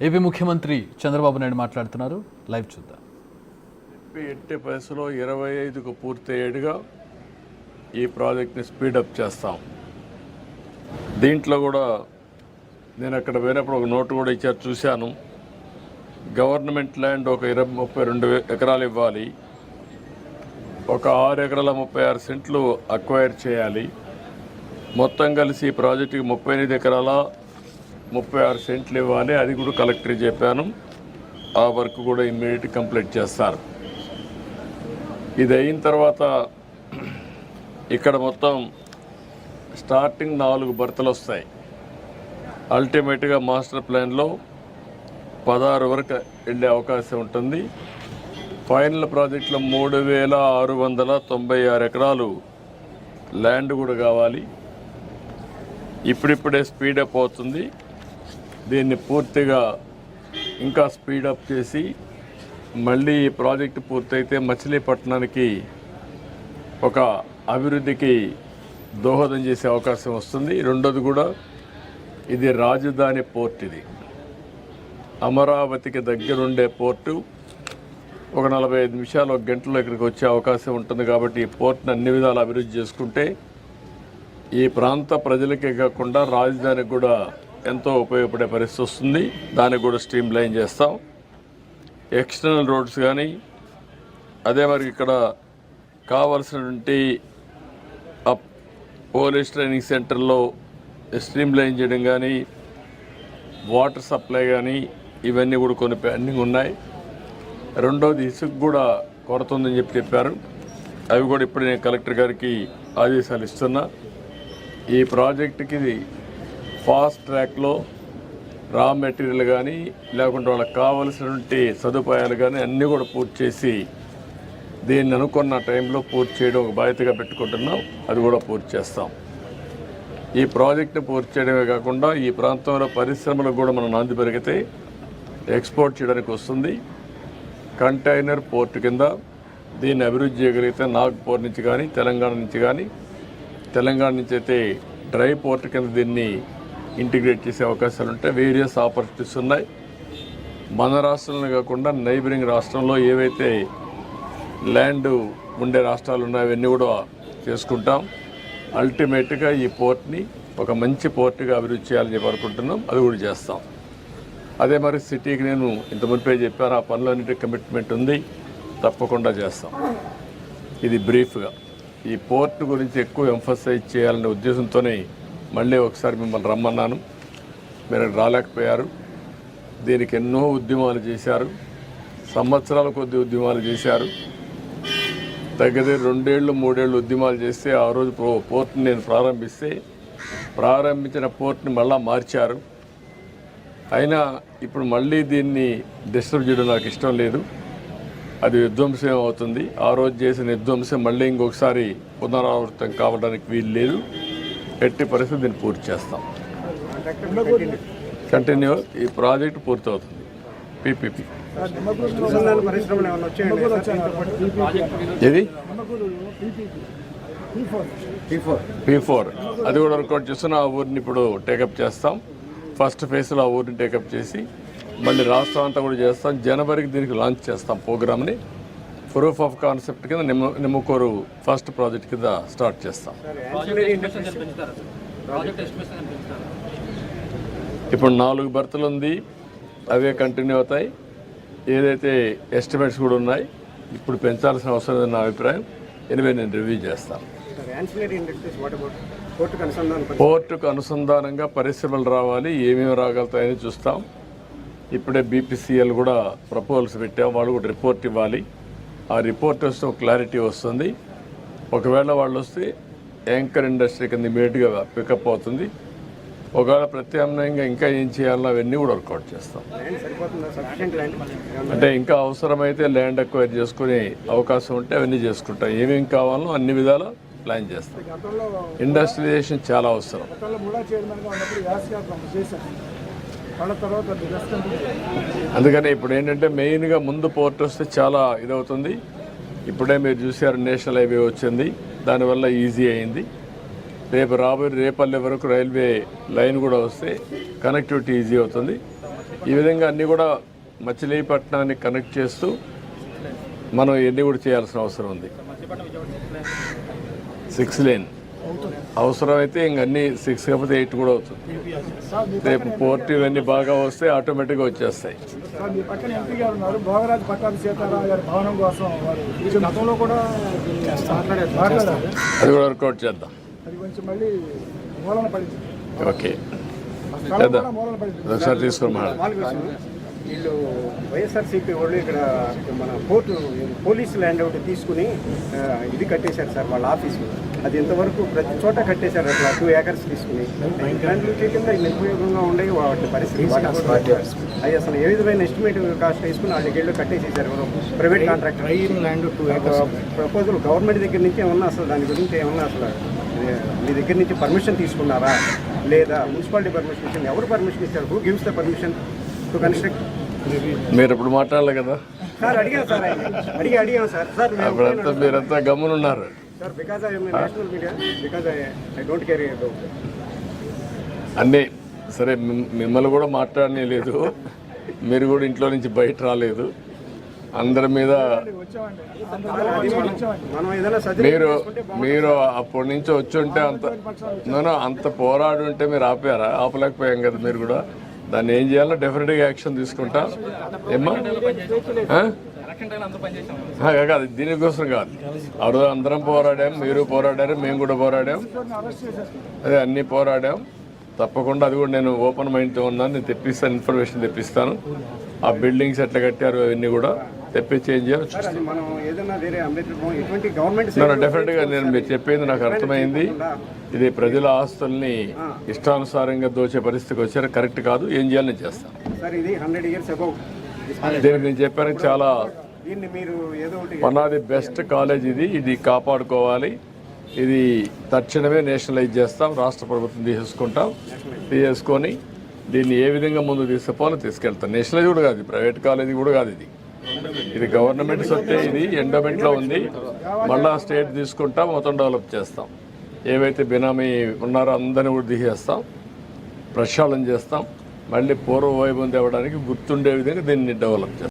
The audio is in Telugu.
ఏపీ ముఖ్యమంత్రి చంద్రబాబు నాయుడు మాట్లాడుతున్నారు. లైవ్ చూద్దాం. ఎట్టి పరిస్థితుల్లో 25కు పూర్తయ్యేట్టుగా ఈ ప్రాజెక్ట్ని స్పీడప్ చేస్తాం. దీంట్లో కూడా నేను అక్కడ పోయినప్పుడు ఒక నోటు కూడా ఇచ్చారు, చూశాను. గవర్నమెంట్ ల్యాండ్ ఒక 32 ఎకరాలు ఇవ్వాలి, ఒక 6 ఎకరాల 36 సెంట్లు అక్వైర్ చేయాలి. మొత్తం కలిసి ఈ ప్రాజెక్టుకి 38 ఎకరాల 36 సెంట్లు ఇవ్వాలి. అది కూడా కలెక్టర్కి చెప్పాను. ఆ వర్క్ కూడా ఇమ్మీడియట్ కంప్లీట్ చేస్తారు. ఇది అయిన తర్వాత ఇక్కడ మొత్తం స్టార్టింగ్ 4 బర్తలు వస్తాయి. అల్టిమేట్గా మాస్టర్ ప్లాన్లో 16 వరకు వెళ్ళే అవకాశం ఉంటుంది. ఫైనల్ ప్రాజెక్టులో 3696 ఎకరాలు ల్యాండ్ కూడా కావాలి. ఇప్పుడిప్పుడే స్పీడప్ అవుతుంది. దీన్ని పూర్తిగా ఇంకా స్పీడప్ చేసి మళ్ళీ ఈ ప్రాజెక్టు పూర్తయితే మచిలీపట్నానికి ఒక అభివృద్ధికి దోహదం చేసే అవకాశం వస్తుంది. రెండోది కూడా ఇది రాజధాని పోర్ట్. ఇది అమరావతికి దగ్గరుండే పోర్టు. ఒక 45 నిమిషాలు, 1 గంటలో ఇక్కడికి వచ్చే అవకాశం ఉంటుంది. కాబట్టి ఈ పోర్ట్ని అన్ని విధాలు అభివృద్ధి చేసుకుంటే ఈ ప్రాంత ప్రజలకే కాకుండా రాజధానికి కూడా ఎంతో ఉపయోగపడే పరిస్థితి వస్తుంది. దానికి కూడా స్ట్రీమ్ లైన్ చేస్తాం. ఎక్స్టర్నల్ రోడ్స్ కానీ, అదే మరి ఇక్కడ కావాల్సినటువంటి పోలీస్ ట్రైనింగ్ సెంటర్లో స్ట్రీమ్ లైన్ చేయడం కానీ, వాటర్ సప్లై కానీ, ఇవన్నీ కూడా కొన్ని పెండింగ్ ఉన్నాయి. రెండోది ఇసుక కూడా కొరత ఉందని చెప్పారు. అవి కూడా ఇప్పుడు నేను కలెక్టర్ గారికి ఆదేశాలు ఇస్తున్నా. ఈ ప్రాజెక్టుకి ఫాస్ట్ ట్రాక్లో రా మెటీరియల్ కానీ, లేకుంటే వాళ్ళకి కావలసినటువంటి సదుపాయాలు కానీ అన్నీ కూడా పూర్తి చేసి దీన్ని అనుకున్న టైంలో పూర్తి చేయడం ఒక బాధ్యతగా పెట్టుకుంటున్నాం. అది కూడా పూర్తి చేస్తాం. ఈ ప్రాజెక్టును పూర్తి చేయడమే కాకుండా ఈ ప్రాంతంలో పరిశ్రమలకు కూడా మనం నాంది పెరిగితే ఎక్స్పోర్ట్ చేయడానికి వస్తుంది. కంటైనర్ పోర్ట్ కింద దీన్ని అభివృద్ధి చేయగలిగితే నాగ్పూర్ నుంచి కానీ, తెలంగాణ నుంచి అయితే డ్రై పోర్ట్ కింద దీన్ని ఇంటిగ్రేట్ చేసే అవకాశాలు ఉంటాయి. వేరియస్ ఆపర్చునిటీస్ ఉన్నాయి. మన రాష్ట్రంలో కాకుండా నైబరింగ్ రాష్ట్రంలో ఏవైతే ల్యాండ్ ఉండే రాష్ట్రాలు ఉన్నాయో అవన్నీ కూడా చేసుకుంటాం. అల్టిమేట్గా ఈ పోర్ట్ని ఒక మంచి పోర్ట్గా అభివృద్ధి చేయాలని చెప్పి అనుకుంటున్నాం. అది కూడా చేస్తాం. అదే మరి సిటీకి నేను ఇంత మునిపే చెప్పాను, ఆ పనులన్నిటి కమిట్మెంట్ ఉంది, తప్పకుండా చేస్తాం. ఇది బ్రీఫ్గా ఈ పోర్ట్ గురించి ఎక్కువ ఎంఫసైజ్ చేయాలనే ఉద్దేశంతోనే మళ్ళీ ఒకసారి మిమ్మల్ని రమ్మన్నాను. మీరు రాలేకపోయారు. దీనికి ఎన్నో ఉద్యమాలు చేశారు, సంవత్సరాల కొద్ది ఉద్యమాలు చేశారు. దగ్గర 2 ఏళ్ళు 3 ఏళ్ళు ఉద్యమాలు చేస్తే ఆ రోజు పోర్ట్ని నేను ప్రారంభించిన పోర్ట్ని మళ్ళా మార్చారు. అయినా ఇప్పుడు మళ్ళీ దీన్ని డిస్టర్బ్ చేయడం నాకు ఇష్టం లేదు. అది విధ్వంసం అవుతుంది. ఆ రోజు చేసిన విధ్వంసం మళ్ళీ ఇంకొకసారి పునరావృతం కావడానికి వీలు లేదు. ఎట్టి పరిస్థితి దీన్ని పూర్తి చేస్తాం. కంటిన్యూ ఈ ప్రాజెక్టు పూర్తి అవుతుంది. పీపీపీ ఇది P4 అది కూడా వర్కౌట్ చేస్తున్న ఆ ఊరిని ఇప్పుడు టేకప్ చేస్తాం. ఫస్ట్ ఫేజ్లో ఆ ఊరిని టేకప్ చేసి మళ్ళీ రాష్ట్రం అంతా కూడా చేస్తాం. జనవరికి దీనికి లాంచ్ చేస్తాం ప్రోగ్రామ్ని. ప్రూఫ్ ఆఫ్ కాన్సెప్ట్ కింద నిమ్మకూరు ఫస్ట్ ప్రాజెక్ట్ కింద స్టార్ట్ చేస్తాం. ఇప్పుడు 4 బర్తలు ఉంది, అవే కంటిన్యూ అవుతాయి. ఏదైతే ఎస్టిమేట్స్ కూడా ఉన్నాయి, ఇప్పుడు పెంచాల్సిన అవసరం లేదని నా అభిప్రాయం. ఎనివే నేను రివ్యూ చేస్తాను. పోర్టుకు అనుసంధానంగా పరిశ్రమలు రావాలి, ఏమేమి రాగలుగుతాయని చూస్తాం. ఇప్పుడే BPCL కూడా ప్రపోజల్స్ పెట్టాం. వాళ్ళు కూడా రిపోర్ట్ ఇవ్వాలి. ఆ రిపోర్ట్ వస్తే ఒక క్లారిటీ వస్తుంది. ఒకవేళ వాళ్ళు వస్తే యాంకర్ ఇండస్ట్రీ కింద ఇమీడియట్గా పికప్ అవుతుంది. ఒకవేళ ప్రత్యామ్నాయంగా ఇంకా ఏం చేయాలో అవన్నీ కూడా వర్కౌట్ చేస్తాం. అంటే ఇంకా అవసరమైతే ల్యాండ్ అక్వైర్ చేసుకునే అవకాశం ఉంటే అవన్నీ చేసుకుంటాం. ఏమేమి కావాలో అన్ని విధాల ప్లాన్ చేస్తాం. ఇండస్ట్రియలైజేషన్ చాలా అవసరం. అందుకని ఇప్పుడు ఏంటంటే మెయిన్గా ముందు పోర్ట్ వస్తే చాలా ఇదవుతుంది. ఇప్పుడే మీరు చూసారు, నేషనల్ హైవే వచ్చింది, దానివల్ల ఈజీ అయింది. రేపు రేపల్లె వరకు రైల్వే లైన్ కూడా వస్తే కనెక్టివిటీ ఈజీ అవుతుంది. ఈ విధంగా అన్నీ కూడా మచిలీపట్నాన్ని కనెక్ట్ చేస్తూ మనం ఇవన్నీ కూడా చేయాల్సిన అవసరం ఉంది. 6 లేన్ అవసరమైతే ఇంక అన్నీ 6 కాకపోతే 8 కూడా అవుతుంది. రేపు పోర్ట్ ఇవన్నీ బాగా వస్తే ఆటోమేటిక్గా వచ్చేస్తాయి. సార్, మీ పక్కన ఎంపీ గారు ఉన్నారు, భోగరాజు పట్టాభి సీతారాం గారి భవనం కోసం వారు గతంలో కూడా మాట్లాడారు. అది కూడా వర్కౌట్ చేద్దాం. అది కొంచెం మళ్ళీ మూలన పడింది. ఓకే స్థలం చేద్దాం. కూడా మూలన పడింది. ఒకసారి తీసుకొని వీళ్ళు వైఎస్ఆర్సీపీ వాళ్ళు ఇక్కడ మన కోర్టు పోలీసు ల్యాండ్ ఒకటి తీసుకుని ఇది కట్టేశారు సార్ వాళ్ళ ఆఫీసు. అది ఇంతవరకు ప్రతి చోట కట్టేశారు అట్లా 2 acres తీసుకుని. ల్యాండ్లు కింద నిరుపయోగంగా ఉండేవి వాటి పరిస్థితి. అది అసలు ఏ విధమైన ఎస్టిమేట్ కాస్ట్ వేసుకుని వాళ్ళ దగ్గర కట్టేసేసారు private contractor. Land 2 acres proposal government దగ్గర నుంచి ఏమన్నా అసలు దాని గురించి ఏమన్నా అసలు మీ దగ్గర నుంచి పర్మిషన్ తీసుకున్నారా లేదా మున్సిపాలిటీ పర్మిషన్ ఇచ్చింది? ఎవరు పర్మిషన్ ఇచ్చారు? Who gives the permission to construct? మీరు ఇప్పుడు మాట్లాడలే కదా, సార్ అడిగాను సార్, అడిగాను సార్. సార్ అప్పుడంతా మీరంతా గమ్మునున్నారు. Sir because I national media, because I don't care about అన్నీ సరే. మిమ్మల్ని కూడా మాట్లాడనే లేదు, మీరు కూడా ఇంట్లో నుంచి బయట రాలేదు. అందరి మీద మనం ఏదైనా మీరు అప్పటి నుంచి వచ్చి ఉంటే అంత పోరాడు ఉంటే మీరు ఆపలేకపోయాం కదా. మీరు కూడా దాన్ని ఏం చేయాలో డెఫినెట్గా యాక్షన్ తీసుకుంటా. ఏమ్మా కాదు, దీనికోసం కాదు. ఆ రోజు అందరం పోరాడాం, మీరు పోరాడారు, మేము కూడా పోరాడాం. అదే అన్నీ పోరాడాం. తప్పకుండా అది కూడా నేను ఓపెన్ మైండ్తో ఉన్నాను. నేను తెప్పిస్తాను, ఇన్ఫర్మేషన్ తెప్పిస్తాను. ఆ బిల్డింగ్స్ ఎట్లా కట్టారు అవన్నీ కూడా తెప్పించి ఏం చేయాలో చూస్తాను. మనం ఏదైనా వేరే ఎటువంటి గవర్నమెంట్ డెఫినెట్గా నేను మీరు చెప్పింది నాకు అర్థమైంది. ఇది ప్రజల ఆస్తుల్ని ఇష్టానుసారంగా దోచే పరిస్థితికి వచ్చారు, కరెక్ట్ కాదు. ఏం చేయాలని నేను చేస్తాను. సార్ ఇది 100 years అబౌవ్. దీనికి నేను చెప్పాను చాలా దీన్ని మీరు ఏదో ఒకటి one of the best college ఇది కాపాడుకోవాలి. ఇది తక్షణమే నేషనలైజ్ చేస్తాం, రాష్ట్ర ప్రభుత్వం తీసుకొని దీన్ని ఏ విధంగా ముందు తీసుకుపోవాలో తీసుకెళ్తాం. నేషనలైజ్ కూడా కాదు, ప్రైవేట్ కాలేజీ కూడా కాదు. ఇది గవర్నమెంట్ సొత్తే. ఇది ఎండోమెంట్లో ఉంది. మళ్ళా స్టేట్ తీసుకుంటాం, మొత్తం డెవలప్ చేస్తాం. ఏవైతే బినామీ ఉన్నారో అందరినీ కూడా తీసేస్తాం, ప్రక్షాళన చేస్తాం. మళ్ళీ పూర్వ వైభవం తేవడానికి గుర్తుండే విధంగా దీన్ని డెవలప్ చేస్తాం.